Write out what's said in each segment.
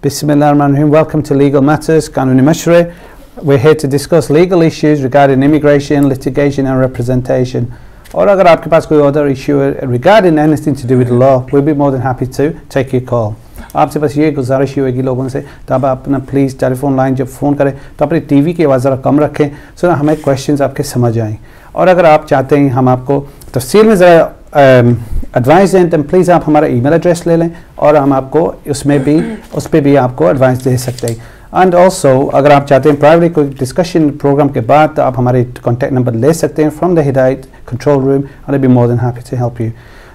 Bismillahirrahmanirrahim. Welcome to Legal Matters, Kanuni Mashre. We're here to discuss legal issues regarding immigration, litigation and representation. और अगर आपके पास कोई other issue regarding anything to do with the law, we'll be more than happy to take your call. आपसे बस ये गुजारिश होगी लोगों से, तो आप अपना प्लीज़ टेलीफोन लाइन जब फ़ोन करें तो अपनी टीवी की आवाज़ ज़रा कम रखें, सो हमें क्वेश्चंस आपके समझ आएँ। और अगर आप चाहते हैं हम आपको तफसील में ज़रा एडवाइस दें तो प्लीज़ आप हमारा ईमेल एड्रेस ले लें और हम आपको उस पर भी आपको एडवाइस दे सकते हैं। एंड ऑल्सो अगर आप चाहते हैं प्राइवेट कोई डिस्कशन प्रोग्राम के बाद तो आप हमारे कॉन्टैक्ट नंबर ले सकते हैं from the Hidayat control room, and I be more than happy to help you.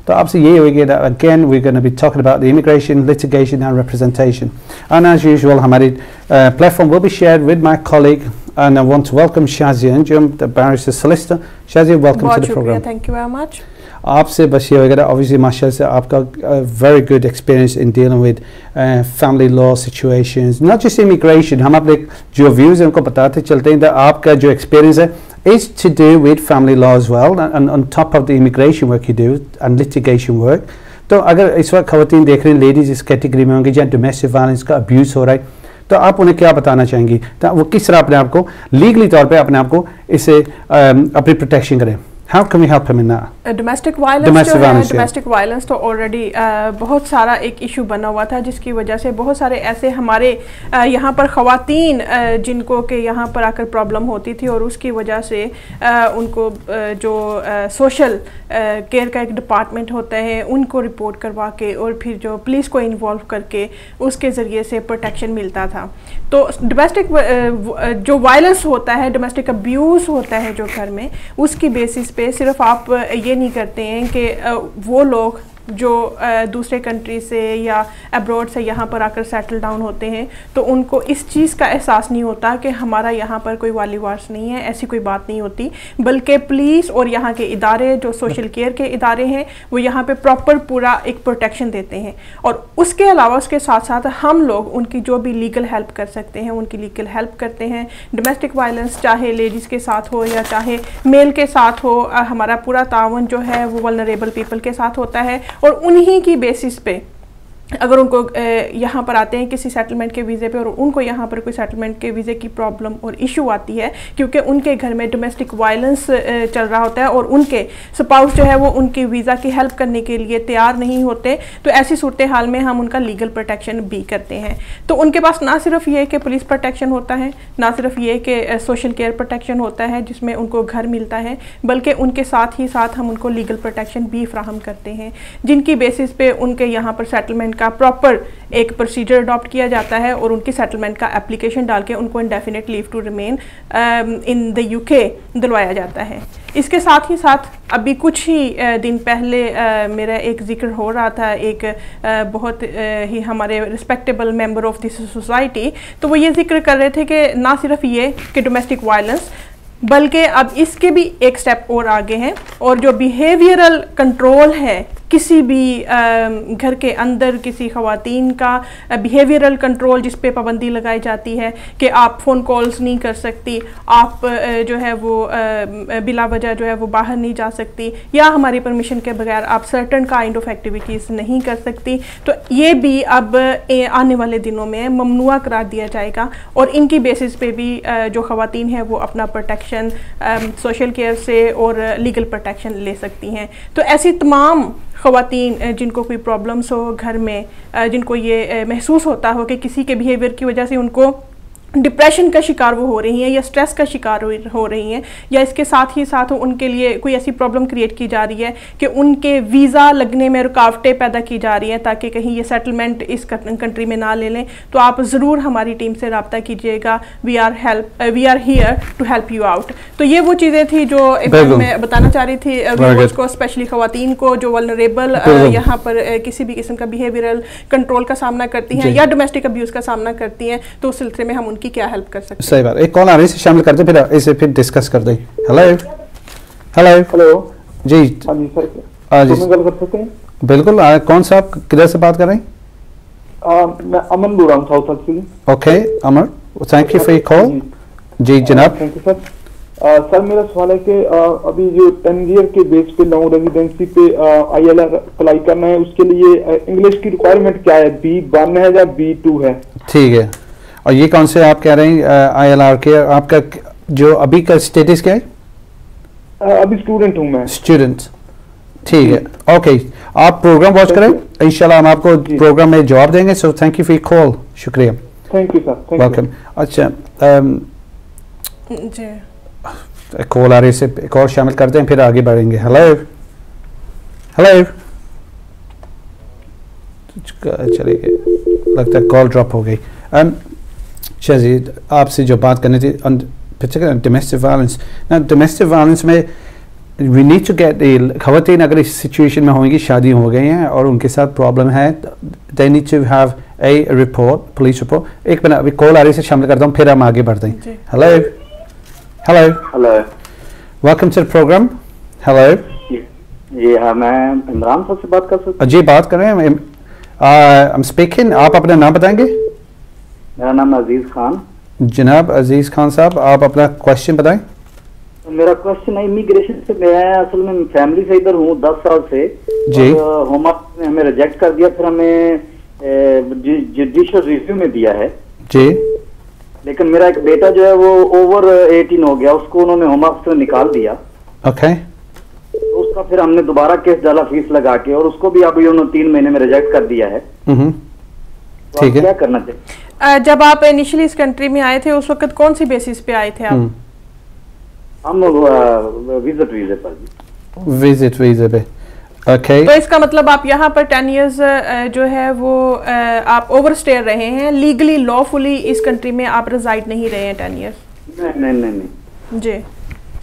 तो आपसे ये होगी again we gonna be talking about the immigration, litigation and representation, and as usual हमारी platform will be shared with my colleague, and I want to welcome Shazia Anjum, the barrister solicitor. Shazia, welcome to the program. Thank you very much. आपसे बस ये वगैरह obviously माशाल्लाह से आपका very good experience in dealing with family law situations, not just immigration. हम अपने जो views हैं उनको बताते चलते हैं, आपका जो experience है is to do with family law as well, and on top of the immigration work you do and litigation work. तो अगर इस वक्त खवातीन देख रहे हैं लेडीज इस कैटेगरी में होंगी जहाँ डोमेस्टिक वायलेंस का अब्यूज़ हो रहा है, तो आप उन्हें क्या बताना चाहेंगी, तो वो किस तरह अपने आप को लीगली तौर पे अपने आप को इससे अपनी प्रोटेक्शन करें? How can we help him in that? Domestic violence तो ऑलरेडी बहुत सारा एक इशू बना हुआ था, जिसकी वजह से बहुत सारे ऐसे हमारे यहाँ पर ख़वातीन जिनको के यहाँ पर आकर प्रॉब्लम होती थी और उसकी वजह से उनको जो सोशल केयर का एक डिपार्टमेंट होता है उनको रिपोर्ट करवा के और फिर जो पुलिस को इन्वॉल्व करके उसके ज़रिए से प्रोटेक्शन मिलता था। तो डोमेस्टिक जो वायलेंस होता है, डोमेस्टिक अब्यूज़ होता है जो घर में, उसकी बेसिस पे सिर्फ आप ये नहीं करते हैं कि वो लोग जो दूसरे कंट्री से या अब्रॉड से यहाँ पर आकर सेटल डाउन होते हैं तो उनको इस चीज़ का एहसास नहीं होता कि हमारा यहाँ पर कोई वाली वारस नहीं है, ऐसी कोई बात नहीं होती, बल्कि पुलिस और यहाँ के इदारे जो सोशल केयर के इदारे हैं वो यहाँ पे प्रॉपर पूरा एक प्रोटेक्शन देते हैं। और उसके अलावा उसके साथ साथ हम लोग उनकी जो भी लीगल हेल्प कर सकते हैं उनकी लीगल हेल्प करते हैं। डोमेस्टिक वायलेंस चाहे लेडीज़ के साथ हो या चाहे मेल के साथ हो, हमारा पूरा तावन जो है वो वल्नरेबल पीपल के साथ होता है और उन्हीं की बेसिस पे अगर उनको यहाँ पर आते हैं किसी सेटलमेंट के वीज़े पे और उनको यहाँ पर कोई सेटलमेंट के वीज़े की प्रॉब्लम और इशू आती है क्योंकि उनके घर में डोमेस्टिक वायलेंस चल रहा होता है और उनके स्पाउस जो है वो उनकी वीज़ा की हेल्प करने के लिए तैयार नहीं होते, तो ऐसी सूरत हाल में हम उनका लीगल प्रोटेक्शन भी करते हैं। तो उनके पास ना सिर्फ ये कि पुलिस प्रोटेक्शन होता है, ना सिर्फ ये कि सोशल केयर प्रोटेक्शन होता है जिसमें उनको घर मिलता है, बल्कि उनके साथ ही साथ हम उनको लीगल प्रोटेक्शन भी फ्राहम करते हैं, जिनकी बेसिस पे उनके यहाँ पर सेटलमेंट का प्रॉपर एक प्रोसीजर अडॉप्ट किया जाता है और उनकी सेटलमेंट का एप्लीकेशन डाल के उनको indefinite leave to remain in the UK दिलवाया जाता है। इसके साथ ही साथ अभी कुछ ही दिन पहले मेरा एक जिक्र हो रहा था एक बहुत ही हमारे respectable member of this society, तो वो ये जिक्र कर रहे थे कि ना सिर्फ ये कि डोमेस्टिक वायलेंस बल्कि अब इसके भी एक स्टेप और आगे हैं और जो बिहेवियरल कंट्रोल है किसी भी घर के अंदर किसी ख़वातीन का बिहेवियरल कंट्रोल जिस पे पाबंदी लगाई जाती है कि आप फ़ोन कॉल्स नहीं कर सकती, आप जो है वो बिला वजह जो है वो बाहर नहीं जा सकती या हमारी परमिशन के बगैर आप सर्टन काइंड ऑफ एक्टिविटीज़ नहीं कर सकती, तो ये भी अब आने वाले दिनों में ममनुआ करार दिया जाएगा और इनकी बेसिस पे भी जो ख़वातीन हैं वो अपना प्रोटेक्शन सोशल केयर से और लीगल प्रोटेक्शन ले सकती हैं। तो ऐसी तमाम ख़वातीन जिनको कोई प्रॉब्लम्स हो घर में, जिनको ये महसूस होता हो कि किसी के बिहेवियर की वजह से उनको डिप्रेशन का शिकार वो हो रही हैं या स्ट्रेस का शिकार हो रही हैं या इसके साथ ही साथ उनके लिए कोई ऐसी प्रॉब्लम क्रिएट की जा रही है कि उनके वीज़ा लगने में रुकावटें पैदा की जा रही हैं ताकि कहीं ये सेटलमेंट इस कंट्री में ना ले लें, तो आप ज़रूर हमारी टीम से रब्ता कीजिएगा। We are here to help you out. तो ये वो चीज़ें थी जो मैं बताना चाह रही थी व्यूअर्स को, स्पेशली ख़वातीन को जो वल्नरेबल यहाँ पर किसी भी किस्म का बिहेवियरल कंट्रोल का सामना करती हैं या डोमेस्टिक अब्यूज़ का सामना करती हैं, तो उस सिलसिले में हम की क्या हेल्प कर सकते हैं। सही बात। एक कॉल आ रही है, शामिल करते फिर इसे फिर डिस्कस कर दें। हेलो हेलो हेलो जी हाँ जी सर, तो मैं कर सकते हैं? बिल्कुल। कौन सा, आप किधर से बात कर रहे हैं? मैं अमन बोल रहा हूँ साउथ से। Okay Amar, thank you for your call. जी जनाब। Thank you sir. सर मेरा सवाल है कि अभी जो 10 ईयर के बेस पे लॉन्ग रेजिडेंसी पे ILR अप्लाई करना है, उसके लिए इंग्लिश की रिक्वायरमेंट क्या है? B1 है या B2 है? ठीक है, और ये कौन से आप कह रहे हैं ILR के? आपका जो अभी का स्टेटस क्या है? अभी स्टूडेंट हूँ मैं। स्टूडेंट, ठीक है, ओके। आप प्रोग्राम वॉच करें, इंशाल्लाह हम आपको प्रोग्राम में जवाब देंगे। So thank you for your call, शुक्रिया। Thank you sir, welcome. अच्छा, जी कॉल आ रही है, एक और शामिल करते हैं, फिर आगे बढ़ेंगे। हेलो हेलो, चलिए लगता है कॉल ड्रॉप हो गई। शाजिद, आपसे जो बात करनी थी particularly domestic violence. Now domestic violence में we need to get the ख़वातीन अगर इस सिचुएशन में होंगी, शादी हो गई हैं और उनके साथ प्रॉब्लम है, they need to have a report, police report. एक मिनट, अभी कॉल आ रही है, शामिल करता हूँ, फिर हम आगे बढ़ते हैं। Hello hello hello, welcome to the programme. Hello जी हाँ, मैं इमरान साहब से बात कर सकता हूँ? जी बात कर रहे हैं, आई एम स्पीकिंग। आप अपना नाम बताएंगे? मेरा नाम अजीज खान। जनाब अजीज खान साहब, आप अपना क्वेश्चन बताएं। मेरा क्वेश्चन है इमिग्रेशन से। मैं असल में फैमिली से इधर हूँ 10 साल से जी। होम ऑफिस ने हमें रिजेक्ट कर दिया, फिर हमें जुडिशियल रिव्यू में दिया है जी। लेकिन मेरा एक बेटा जो है वो ओवर 18 हो गया, उसको उन्होंने होम ऑफिस में निकाल दिया। ओके। तो उसका फिर हमने दोबारा केस डाला फीस लगा के, और उसको भी अभी उन्होंने 3 महीने में रिजेक्ट कर दिया है। ठीक है, क्या करना चाहिए? जब आप इनिशियली इस कंट्री में आए थे उस वक्त कौन सी बेसिस पे आए थे आप? हम विजिट वीजे पर। विजिट वीजे पे, ओके। तो इसका मतलब आप यहाँ पर 10 इयर्स जो है वो आप ओवरस्टे रहे हैं, लीगली लॉफुली इस कंट्री में आप रिजाइड नहीं रहे हैं 10 इयर्स? नहीं जी।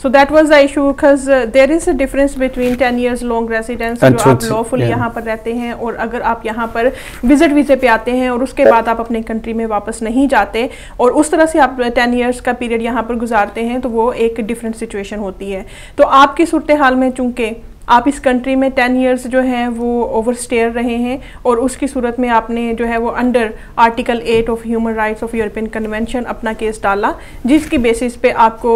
So that was the issue because there is a difference between 10 years long residence जो आप lawfully यहाँ पर रहते हैं, और अगर आप यहाँ पर विजिट वीज़े पे आते हैं और उसके बाद आप अपने कंट्री में वापस नहीं जाते और उस तरह से आप 10 years का पीरियड यहाँ पर गुजारते हैं, तो वो एक डिफरेंट सिचुएशन होती है। तो आपकी सूरत हाल में चूँकि आप इस कंट्री में 10 इयर्स जो हैं वो ओवरस्टेयर रहे हैं, और उसकी सूरत में आपने जो है वो under article 8 of human rights of European convention अपना केस डाला, जिसकी बेसिस पे आपको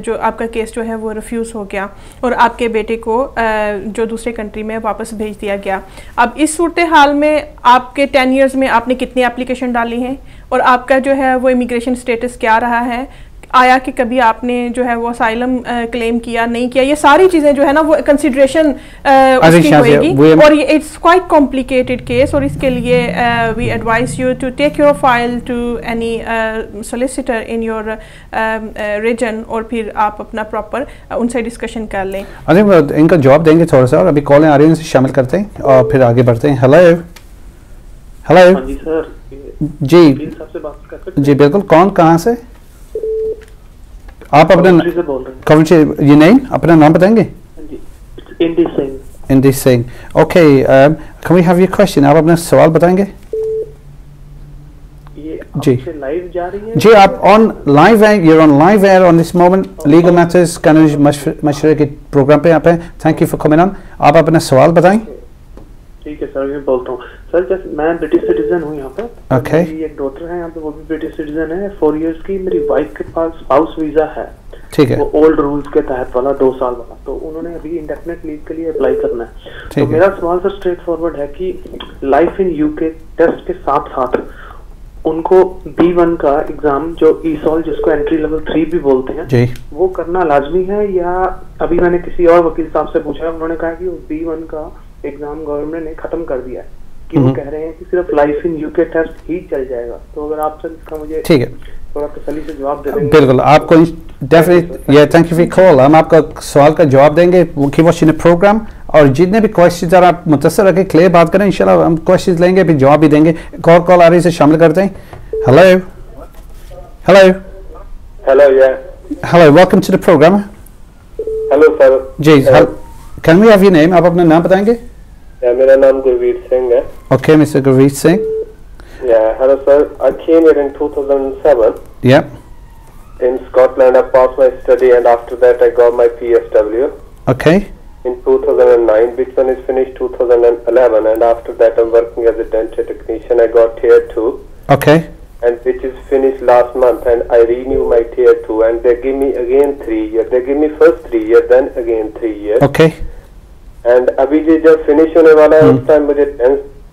जो आपका केस जो है वो रिफ्यूज़ हो गया और आपके बेटे को जो दूसरे कंट्री में वापस भेज दिया गया। अब इस सूरत हाल में आपके 10 इयर्स में आपने कितनी एप्लीकेशन डाली हैं और आपका जो है वो इमिग्रेशन स्टेटस क्या रहा है? आया कि कभी आपने जो है वो असाइलम क्लेम किया, नहीं किया? ये सारी चीज़ें जो है ना वो कंसिडरेशन उसकी होएगी, और ये इट्स क्वाइट कॉम्प्लिकेटेड केस, और इसके लिए we advise you to take your file to any solicitor in your region, और फिर आप अपना प्रॉपर उनसे डिस्कशन कर लें। अरे इनका जवाब देंगे थोड़ा सा, और अभी कॉलें आ रही हैं, इनसे शामिल करते हैं और फिर आगे बढ़ते हैं। हेलो हेलो जी सर, जी जी बिल्कुल। कौन कहाँ से? आप अपना कौन ये नहीं अपना नाम बताएंगे? Indi Singh. Indi Singh, okay. Can we have your question? आप अपना सवाल बताएंगे? जी लाइव जा रही है जी, आप ऑन लाइव हैं, you're on live air on this moment, legal matters कानूनी मशवरे के प्रोग्राम पे आप हैं। Thank you for coming on. आप अपना सवाल बताएं। ठीक है सर, मैं बोलता हूँ सर, जैसे मैं ब्रिटिश सिटीजन हूँ यहाँ पर। ओके। मेरी एक डॉटर है यहाँ पे, वो भी ब्रिटिश सिटीजन है, 4 इयर्स की। मेरी वाइफ के पास स्पाउस वीजा है, ठीक है, वो ओल्ड रूल्स के तहत वाला 2 साल वाला, तो उन्होंने अभी इंडेफिनिट लीव के लिए अप्लाई करना है। तो मेरा सवाल सर स्ट्रेट फॉरवर्ड है कि लाइफ इन यूके टेस्ट के साथ साथ उनको B1 का एग्जाम जो ESOL जिसको एंट्री लेवल 3 भी बोलते हैं जी, वो करना लाजमी है? या अभी मैंने किसी और वकील साहब से पूछा, उन्होंने कहा कि वो B1 का एग्जाम गवर्नमेंट ने खत्म कर दिया है, कि वो कह रहे हैं कि सिर्फ लाइफ इन यूके टेस्ट ही चल जाएगा। तो अगर आप सर इसका मुझे ठीक है थोड़ा तसल्ली से जवाब दे देंगे। बिल्कुल, आपको डेफिनेटली या थैंक यू फॉर कॉल, हम आपका सवाल का जवाब देंगे की वॉचिंग प्रोग्राम, और जितने भी क्वेश्चन आप मुतसर रखें, क्लियर बात करें, इंशाल्लाह हम क्वेश्चन लेंगे फिर जवाब भी देंगे। कॉल आ रही है, शामिल करते हैं। Hello hello hello hello, welcome to the programme. Hello sir ji, can we have your name? आप अपना नाम बताएंगे? मेरा नाम गुरवीर सिंह है। Okay mister Gurveer Singh. Hello sir, I came here in 2007. Yeah. In Scotland, I passed my study, and after that, I got my PSW. Okay. In 2009, which one is finished 2011, and after that, I'm working as a dental technician. I got here too. Okay. and which is finished last month, and I renew my tier 2, and they give me again 3 years. They give me first 3 years, then again 3 years. Okay. And अभी ये जब finish होने वाला है उस time मुझे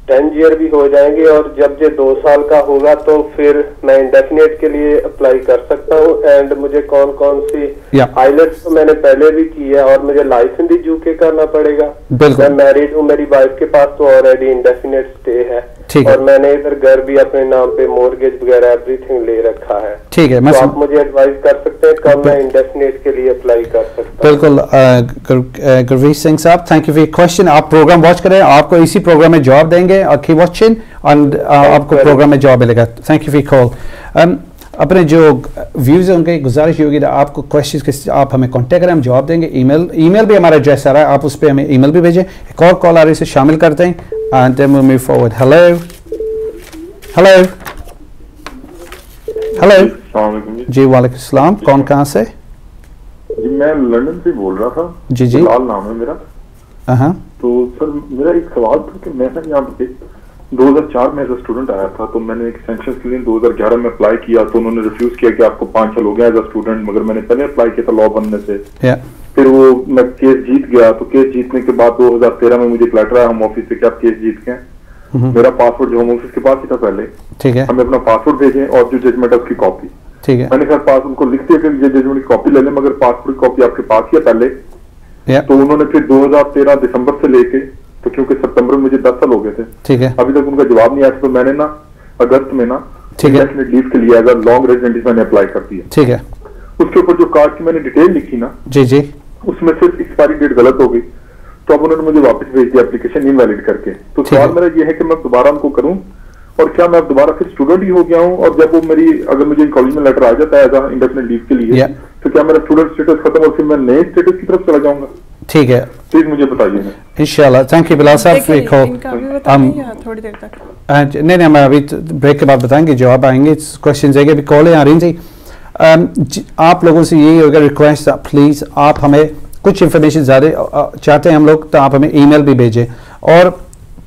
10 year भी हो जाएंगे, और जब ये 2 साल का होगा तो फिर मैं इंडेफिनेट के लिए अप्लाई कर सकता हूँ। एंड मुझे कौन कौन सी आइलेट्स तो मैंने पहले भी की है, और मुझे लाइफ इन द यूके करना पड़ेगा। मैं मैरिड हूँ, मेरी वाइफ के पास तो ऑलरेडी इंडेफिनेट स्टे है, और मैंने इधर घर भी अपने नाम पे मोर्गेज वगैरह एवरीथिंग ले रखा है। ठीक है, तो आप मुझे एडवाइस कर सकते हैं कब मैं इंडेफिनेट के लिए अप्लाई कर सकता हूँ? बिल्कुल गुरवीर सिंह साहब, thank you for your question. आप प्रोग्राम वॉच करें, आपको इसी प्रोग्राम में जॉब देंगे, और कीप वॉचिंग, और आपको प्रोग्राम में जॉब मिलेगा। Thank you for your call. अपने जो व्यूज़ होंगे, गुजारिश होगी आप क्वेश्चन के आप हमें कांटेक्ट करें, हम जवाब देंगे। ईमेल भी हमारा एड्रेस आ रहा है, आप उस पर हमें ईमेल भी भेजें। एक और कॉल आ रही है, इसे शामिल करते हैं, and then we move forward. Hello hello hello जी, वालेकुम सलाम। कौन कहाँ से? जी मैं लंदन से बोल रहा था। जी जी, लाल नाम है मेरा। हाँ, तो सर मेरा एक सवाल था कि मैं यहाँ पे 2004 में एज अ स्टूडेंट आया था, तो मैंने एक सेंक्शन के लिए 2011 में अप्लाई किया, तो उन्होंने रिफ्यूज किया कि आपको 5 साल हो गया एज अ स्टूडेंट, मगर मैंने पहले अप्लाई किया था लॉ बनने से। फिर वो मैं केस जीत गया, तो केस जीतने के बाद 2013 में मुझे एक लेटर आया होम ऑफिस से कि आप केस जीत गए। मेरा पासपोर्ट जो होम ऑफिस के पास ही था पहले, ठीक है, हमें अपना पासपोर्ट भेजें और जो जजमेंट है उसकी कॉपी। ठीक है, मैंने कहा पास उनको लिख दिया कि ये जजमेंट की कॉपी ले लें, मगर पासपोर्ट की कॉपी आपके पास ही है पहले। तो उन्होंने फिर 2013 दिसंबर से लेके, तो क्योंकि सितंबर में मुझे 10 साल हो गए थे, ठीक है, अभी तक उनका जवाब नहीं आया। तो मैंने ना अगस्त में ना इंडेफिनिट लीव के लिए अगर लॉन्ग रेजिडेंस मैंने अप्लाई कर दिया। ठीक है, उसके ऊपर जो कार्ड की मैंने डिटेल लिखी ना, जी जी, उसमें सिर्फ एक्सपायरी डेट गलत हो गई, तो अब उन्होंने मुझे वापस भेज दिया एप्लीकेशन इनवैलिड करके। तो सवाल मेरा ये है कि मैं दोबारा उनको करूं, और क्या मैं अब दोबारा फिर स्टूडेंट ही हो गया हूं, और जब वो मेरी अगर मुझे कॉलेज में लेटर आ जाता है इंडेफिनिट लीव के लिए, तो क्या मेरा स्टूडेंट स्टेटस खत्म और फिर मैं नए स्टेटस की तरफ चला जाऊंगा? ठीक है, प्लीज मुझे बताइए इंशाल्लाह। थैंक यू बिलाल साहब। थोड़ी देर तक नहीं, हम अभी ब्रेक के बाद बताएंगे, जवाब आएंगे, क्वेश्चन आएंगे, अभी कॉलें आ रही थी। आप लोगों से यही होगा रिक्वेस्ट, प्लीज आप हमें कुछ इन्फॉर्मेशन ज़्यादा चाहते हैं हम लोग, तो आप हमें ईमेल भी भेजें, और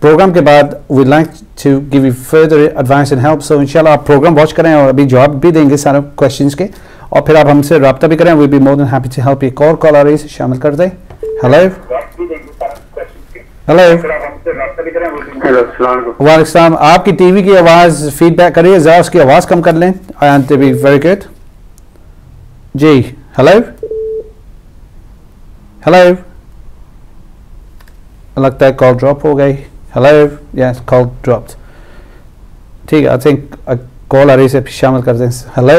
प्रोग्राम के बाद we like to give you further advice and help. So इंशाल्लाह आप प्रोग्राम वॉच करें, और अभी जवाब भी देंगे सारे क्वेश्चंस के, और फिर आप हमसे रब्ता भी करें। We be more than happy to help you. Call आ रही है, शामिल कर दें। हेलो हेलो वालेकुम सलाम। आपकी टीवी की आवाज़ फीडबैक करिए, ज़रा उसकी आवाज़ कम कर लें, and to be very good. जी हेलो हेलो, लगता है कॉल ड्रॉप हो गई। Hello, yes call dropped. ठीक है, आई थिंक कॉल आ रही है, शामिल कर दें। हेलो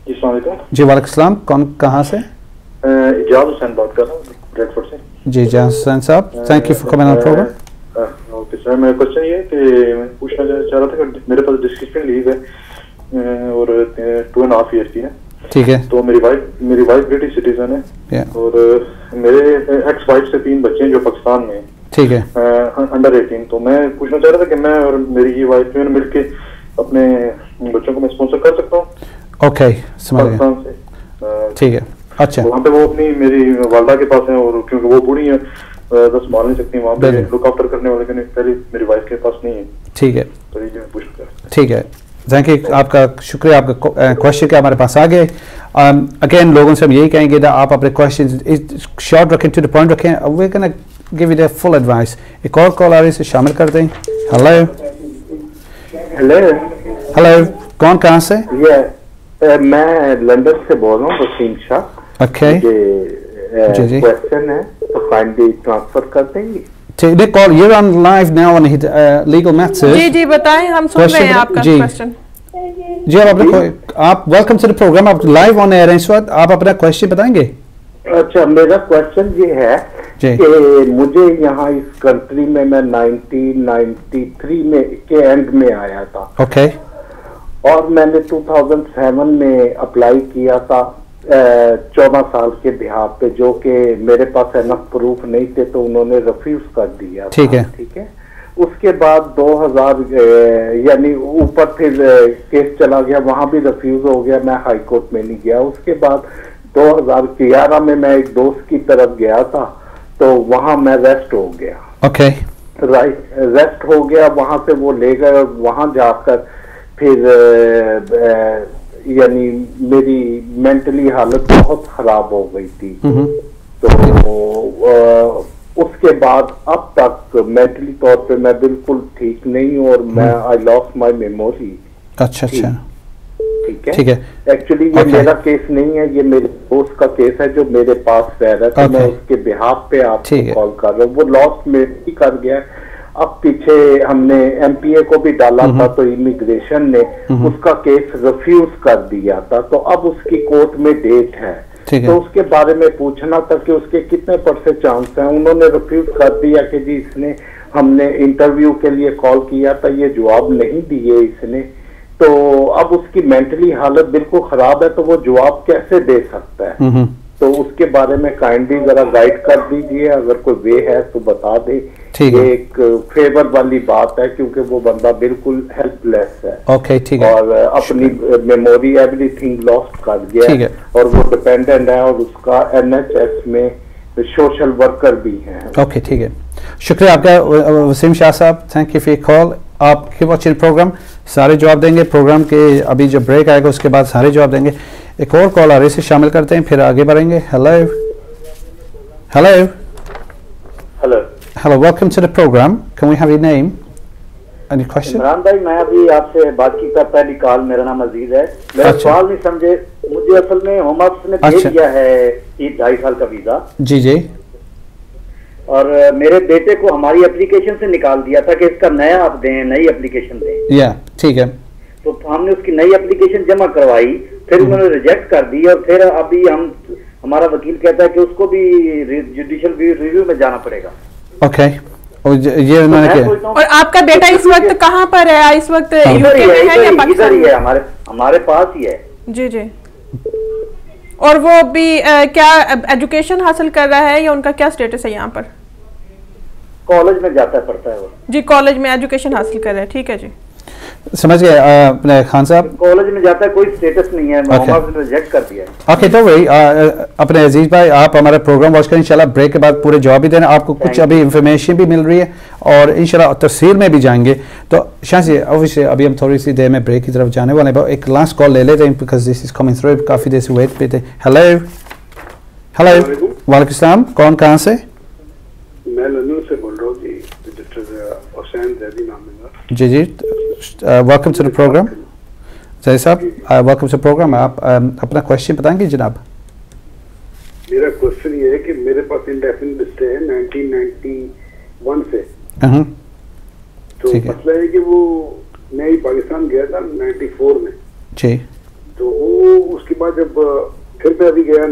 जी, वालेकुम सलाम। कौन कहाँ से? इजाज़ हुसैन बात कर रहा हूँ ब्रेडफोर्ड से। जी इजाज़ हुसैन साहब, thank you for coming on programme. Okay sir, मेरा क्वेश्चन ये है कि मैं पूछना चाह रहा था कि मेरे पास डिस्क्रिप्शन लीव है और 2.5 ईयर की है। ठीक है, तो मेरी वाइफ ब्रिटिश सिटीजन है, और मेरे एक्स वाइफ से 3 बच्चे हैं जो पाकिस्तान में हैं। ठीक है, अंडर 18। तो मैं पूछना चाह रहा था कि मैं और मेरी ये वाइफ में मिलके अपने बच्चों को मैं स्पॉन्सर कर सकता हूँ? ओके, समझ गया। ठीक है, अच्छा, वहाँ पे वो अपनी मेरी वालदा के पास है, और क्योंकि वो बूढ़ी है तो संभाल नहीं सकती, वहाँ पे लुक आफ्टर करने वाले पहले मेरी वाइफ के पास नहीं है। ठीक है, तो ये मैं पूछना चाह रहा था। ठीक है, थैंक यू, आपका शुक्रिया, आपका क्वेश्चन के हमारे पास आ गए। अगेन लोगों से हम यही कहेंगे कि आप अपने क्वेश्चन शॉर्ट रखें, टू द पॉइंट रखें, we can give you the full advice. एक और कॉल आ रही है, शामिल कर दें। हेलो हेलो हेलो, कौन कहाँ से? मैं लंदन से बोल रहा हूँ, वसीम शाह। ओके, जी क्वेश्चन है तो काइंडली ट्रांसफर कर देंगे। ठीक, call you're on live now on Legal Matters। जी जी बताएं, हम सुन रहे हैं आपका क्वेश्चन। जी आप वेलकम टू द प्रोग्राम, आप लाइव ऑन एयर हैं इस वक्त, आप अपना क्वेश्चन बताएंगे। अच्छा, मेरा क्वेश्चन ये है कि मुझे यहाँ इस कंट्री में मैं 1993 में के एंड में आया था। ओके, और मैंने 2007 में अप्लाई किया था 14 साल के बिहार पे, जो कि मेरे पास एनफ प्रूफ नहीं थे, तो उन्होंने रिफ्यूज कर दिया। ठीक है, ठीक है। उसके बाद 2000 यानी ऊपर फिर केस चला गया, वहां भी रिफ्यूज हो गया, मैं हाई कोर्ट में नहीं गया। उसके बाद 2011 में मैं एक दोस्त की तरफ गया था, तो वहां मैं रेस्ट हो गया। ओके, राइट, रेस्ट हो गया, वहां से वो ले गए, और वहां जाकर फिर यानी मेरी मेंटली हालत बहुत खराब हो गई थी। तो उसके बाद अब तक मेंटली तौर पे मैं बिल्कुल ठीक नहीं हूँ और मैं आई लॉस्ट माय मेमोरी। अच्छा अच्छा, ठीक है। एक्चुअली ये मेरा केस नहीं है, ये मेरे दोस्त का केस है जो मेरे पास रह रहा है। तो मैं उसके बिहाफ पे आपको कॉल कर रहा हूँ। वो लॉस्ट में ही कर गया। अब पीछे हमने एमपीए को भी डाला था तो इमिग्रेशन ने उसका केस रिफ्यूज कर दिया था। तो अब उसकी कोर्ट में डेट है, तो उसके बारे में पूछना था कि उसके कितने % चांस हैं। उन्होंने रिफ्यूज कर दिया कि जी इसने, हमने इंटरव्यू के लिए कॉल किया था, ये जवाब नहीं दिए इसने। तो अब उसकी मेंटली हालत बिल्कुल खराब है, तो वो जवाब कैसे दे सकता है? तो उसके बारे में काइंडली जरा गाइड कर दीजिए, अगर कोई वे है तो बता दे। ये एक फेवर वाली बात है क्योंकि वो बंदा बिल्कुल हेल्पलेस है। ओके, ठीक है। और अपनी मेमोरी एवरीथिंग लॉस्ट कर गया है और वो डिपेंडेंट है और उसका NHS में सोशल वर्कर भी है। ओके, ठीक है। शुक्रिया आपका वसीम शाह साहब, thank you for your call. आप कीप वॉचिंग प्रोग्राम, सारे जवाब देंगे प्रोग्राम के। अभी जब ब्रेक आएगा उसके बाद सारे जवाब देंगे। एक और कॉल आ रही है, शामिल करते हैं फिर आगे बढ़ेंगे। Hello hello hello hello, welcome to the programme. Can we have your name? Any question? Imran भाई, मैं अभी आपसे बात की था, पहली कॉल। मेरा नाम अजीज है। मेरा सवाल नहीं समझे। मुझे असल में होम ऑफिस ने भेज दिया है 2.5 साल का वीजा। जी जी। और मेरे बेटे को हमारी एप्लीकेशन से निकाल दिया था कि इसका नया आप दें, नई एप्लीकेशन दें। या ठीक है। तो हमने उसकी नई एप्लीकेशन जमा करवाई, फिर उन्होंने रिजेक्ट कर दी और फिर अभी हमारा वकील कहता है कि उसको भी जुडिशियल रिव्यू में जाना पड़ेगा। ओके, और ये उन्होंने किया। और आपका बेटा इस वक्त कहाँ पर है? इस वक्त इधर ही है, हमारे पास ही है। जी जी। और वो भी क्या एजुकेशन हासिल कर रहा है या उनका क्या स्टेटस है यहाँ पर? कॉलेज में जाता है, पढ़ता है वो। जी, कॉलेज में एजुकेशन हासिल कर रहा है। ठीक है जी, समझ गए अपने खान साहब। कॉलेज में जाता है, कोई स्टेटस नहीं है, मोहम्मद ने रिजेक्ट कर दिया है। ओके, तो वही अपने अजीज भाई, आप हमारा प्रोग्राम वॉच करें इंशाल्लाह। ब्रेक के बाद पूरे जवाब भी देना आपको। कुछ अभी इंफॉर्मेशन भी मिल रही है और इंशाल्लाह तफसील में भी जाएंगे। तो शायद ऑब्वियसली अभी हम थोड़ी सी देर में ब्रेक की तरफ जाने वाले हैं। एक लास्ट कॉल ले लेते हैं because this is coming through, काफ़ी देर से वेट पे थे। हेलो हेलो, वालेकुम सलाम। कौन कहाँ से? मैं लंदन से बोल रहा हूँ जी, हुसैन जैदी नाम है। जी जी, वेलकम टू द प्रोग्राम। जय साहब, वेलकम टू प्रोग्राम। आप अपना क्वेश्चन बताएंगे जनाब? मेरा क्वेश्चन ये है कि मेरे पास इंडेफिनिट स्टे है 1991 से। तो मसला है कि वो मैं ही पाकिस्तान गया था 94 में जी। तो वो उसके बाद जब फिर मैं अभी गया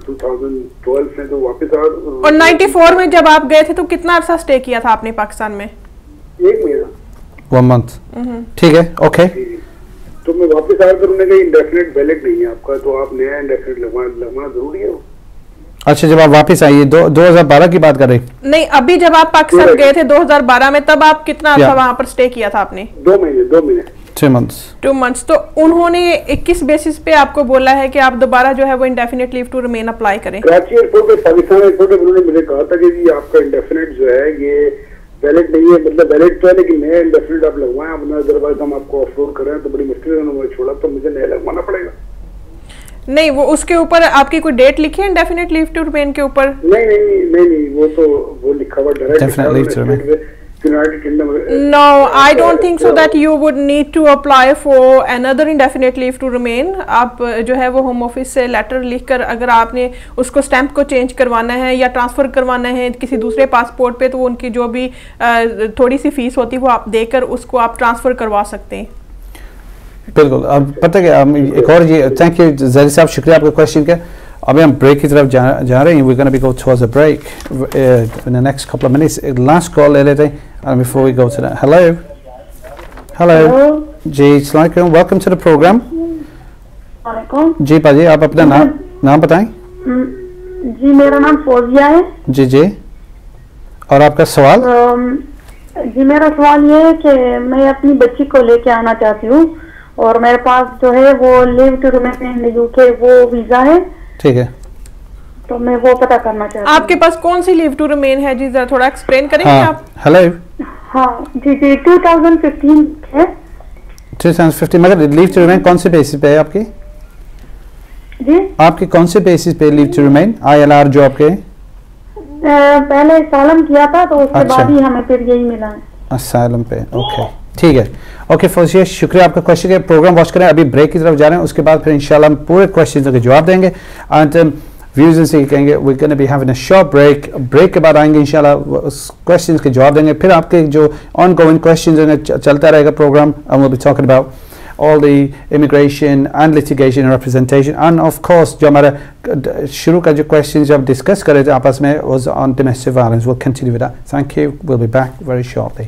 2012 में तो वापस आ। और 94 में जब आप गए थे तो कितना अर्सा स्टे किया था आपने पाकिस्तान में? 1 महीना, 1 मंथ। ठीक है, ओके। तो मैं वापस आकर उन्होंने कहा इंडेफिनिट वैलिड नहीं है आपका, तो आप नया इंडेफिनिट लगवाना जरूरी है। अच्छा, जब आप वापस आइए 2012 की बात कर रहे? नहीं, अभी जब आप पाकिस्तान गए थे 2012 में, तब आप कितना अर्सा वहाँ पर स्टे किया था आपने? 2 महीने। 2 मंथ्स। तो उन्होंने किस बेसिस पे आपको बोला है कि आप दोबारा जो है वो indefinite leave to remain apply करें? कराची एयरपोर्ट पे, पाकिस्तान एयरपोर्ट पे उन्होंने मुझे कहा था कि जी आपका इंडेफिनिट जो है ये वैलिड नहीं है, मतलब वैलिड तो है लेकिन नया इंडेफिनिट आप लगवाएं, अपना अदरवाइज हम आपको ऑफलोड कर रहे हैं। तो बड़ी मुश्किल से उन्होंने छोड़ा, तो मुझे नया लगवाना पड़ेगा। नहीं, वो उसके ऊपर आपकी कोई डेट लिखी है इंडेफिनिट लीव टू रिमेन के ऊपर? नहीं, वो लिखा हुआ direct No, I don't think so that you would need to apply for another indefinite leave to remain. आप जो है वो होम ऑफिस से लेटर लिखकर अगर आपने उसको स्टैंप को चेंज करवाना है या ट्रांसफ़र करवाना है किसी दूसरे पासपोर्ट पे, तो उनकी जो भी थोड़ी सी फीस होती है वो आप देकर उसको आप ट्रांसफ़र करवा सकते हैं। बिल्कुल। अब पता है एक और ये, थैंक यू जैदी साहब, शुक्रिया आपके क्वेश्चन का। अभी हम ब्रेक की तरफ जा रहे हैं। We gonna be go towards a break in the next couple of minutes. एक लास्ट कॉल ले लेते हैं before we go to that. Hello जी, अस्सलाम वालेकुम, वेलकम टू द प्रोग्राम। जी पाजी, आप अपना नाम बताएं। जी, मेरा नाम फौजिया है। जी जी, और आपका सवाल? जी, मेरा सवाल ये है कि मैं अपनी बच्ची को लेके आना चाहती हूँ और मेरे पास जो है वो leave to remain in UK वो वीजा है। ठीक है, तो मैं वो पता करना चाहती हूँ। आपके पास कौन सी लीव टू रिमेन है जी, जरा थोड़ा एक्सप्लेन करेंगे आप? हेलो। हाँ जी, 2015 है। 350, मगर लीव टू रिमेन कौन से बेसिस पे है आपकी जी? आपकी कौन से बेसिस पे लीव टू रिमेन ILR जो आपके? पहले सालम किया था तो उसके बाद ही हमें फिर यही मिला है। असाइलम पे, ओके ठीक है। ओके फौजिया, शुक्रिया आपका क्वेश्चन के। प्रोग्राम वॉच करें, अभी ब्रेक की तरफ जा रहे हैं, उसके बाद फिर इंशाल्लाह हम पूरे क्वेश्चन के जवाब देंगे। एंड व्यूज से कहेंगे we gonna be having a short break. Break के बाद आएंगे इंशाल्लाह, उस क्वेश्चन के जवाब देंगे। फिर आपके जो ऑन गोइंग क्वेश्चन चलता रहेगा programme, I will be talking about all the immigration and litigation and representation, and of course जो हमारा शुरू का जो questions जब discuss कर रहे थे आपस में was on domestic violence. We'll continue with that. Thank you. We'll be back very shortly.